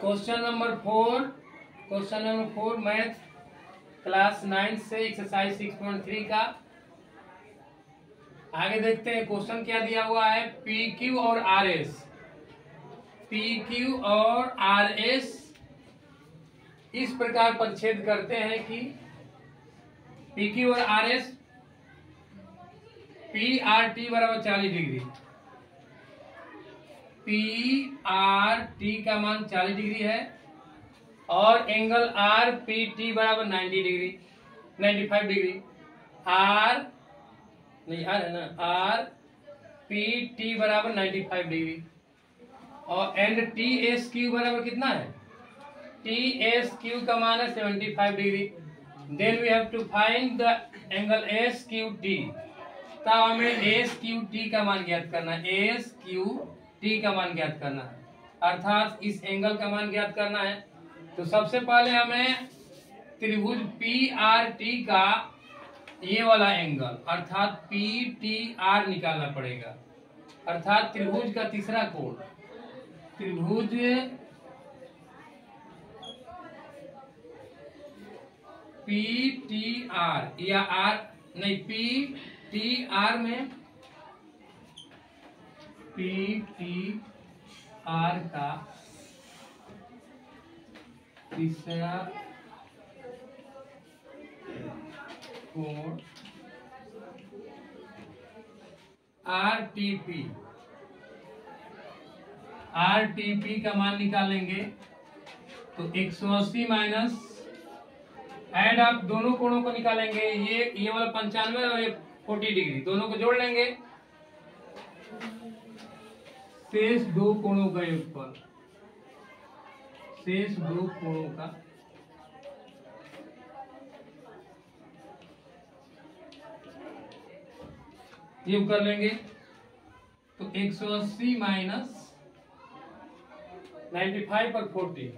Question number 4 math class 9 से exercise 6.3 का। आगे देखते हैं क्वेश्चन क्या दिया हुआ है। पी क्यू और आर एस इस प्रकार परिच्छेद करते हैं कि पी क्यू और R S P R T बराबर 40 डिग्री, पी आर टी का मान 40 डिग्री है और एंगल आर पी टी बराबर 95 डिग्री। आर नहीं आर है ना, आर पी टी बराबर 95 डिग्री और एंड टी एस क्यू बराबर कितना है, टी एस क्यू का मान है 75 degree. Then we have to find the angle S Q T. तब हमें एस क्यू टी का मान ज्ञात करना है, एस क्यू टी का मान ज्ञात करना है, अर्थात इस एंगल का मान ज्ञात करना है। तो सबसे पहले हमें त्रिभुज पी आर टी का ये वाला एंगल अर्थात पी टी आर निकालना पड़ेगा, अर्थात त्रिभुज का तीसरा कोण, त्रिभुज पी टी आर या आर नहीं पी टी आर में पी टी आर का तीसरा कोण आर टी पी का मान निकालेंगे तो 180 माइनस एंड आप दोनों कोणों को निकालेंगे, ये वाला 95 और ये 40 डिग्री, दोनों को जोड़ लेंगे, शेष दो कोणों का योगफल, शेष दो कोणों का योग कर लेंगे तो 180 माइनस 95 और 40,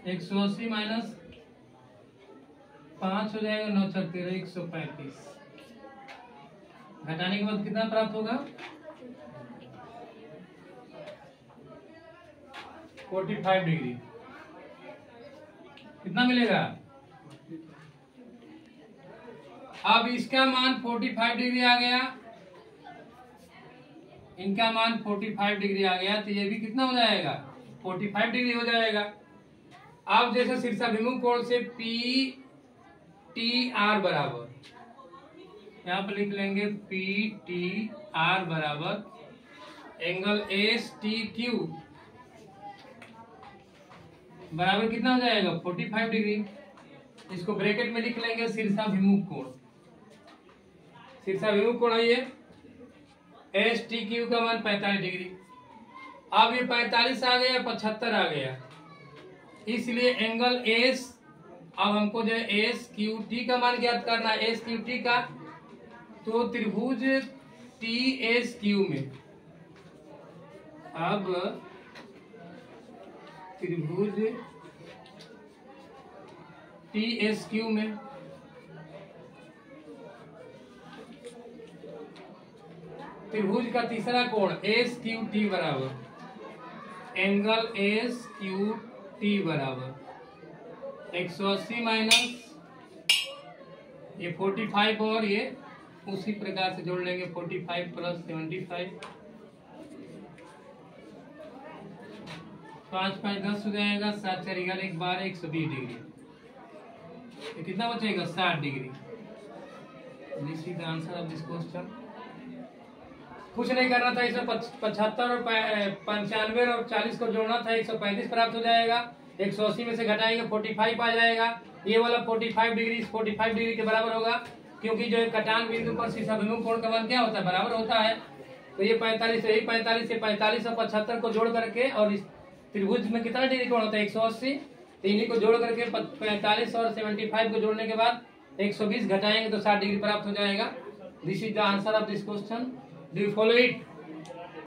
180 माइनस 5 हो जाएगा, 9 × 13 135। घटाने के बाद कितना प्राप्त होगा, 45 डिग्री। कितना मिलेगा, अब इसका मान 45 डिग्री आ गया, इनका मान 45 डिग्री आ गया, तो ये भी कितना हो जाएगा, 45 डिग्री हो जाएगा। अब जैसे शीर्षाभिमुख कोण से पी टी आर बराबर, यहाँ पर लिख लेंगे पी टी आर बराबर एंगल एस टी क्यू बराबर कितना हो जाएगा, 45 डिग्री। इसको ब्रैकेट में लिख लेंगे शीर्षाभिमुख कोण, शीर्षाभिमुख कोण है ये एस टी क्यू का मान 45 डिग्री। अब ये 45 आ गया, 75 आ गया, इसलिए एंगल एस, अब हमको जो है एस क्यू टी का मान ज्ञात करना है, एस क्यू टी का, तो त्रिभुज टी एस क्यू में, अब त्रिभुज टी एस क्यू में त्रिभुज का तीसरा कोण एस क्यू टी बराबर एंगल एस क्यू टी बराबर 180 माइनस ये 45 और ये उसी प्रकार से जोड़ लेंगे, 45 प्लस 75, 5 5 10 हो जाएगा, 7 4 11 12 120 डिग्री। ये कितना बचेगा, 60 degree. This is the answer of this question. कुछ नहीं करना था, इसमें 75 और 95 और 40 को जोड़ना था, 135 प्राप्त हो जाएगा। 180 में से घटाएंगे 45 आ जाएगा, ये वाला 45 डिग्री इस 45 डिग्री के बराबर होगा, क्योंकि जो कटान बिंदु पर शीर्षाभिमुख कोण का मान क्या होता है, बराबर होता है। तो ये 45 से 45 और 75 को जोड़ करके, और इस त्रिभुज में कितना डिग्री कोण होता है, 180, तो इन्हीं को जोड़ करके 45 और 75 को जोड़ने के बाद 120 घटाएंगे तो 60 डिग्री प्राप्त हो जाएगा। This is the answer of this question. Do you follow it?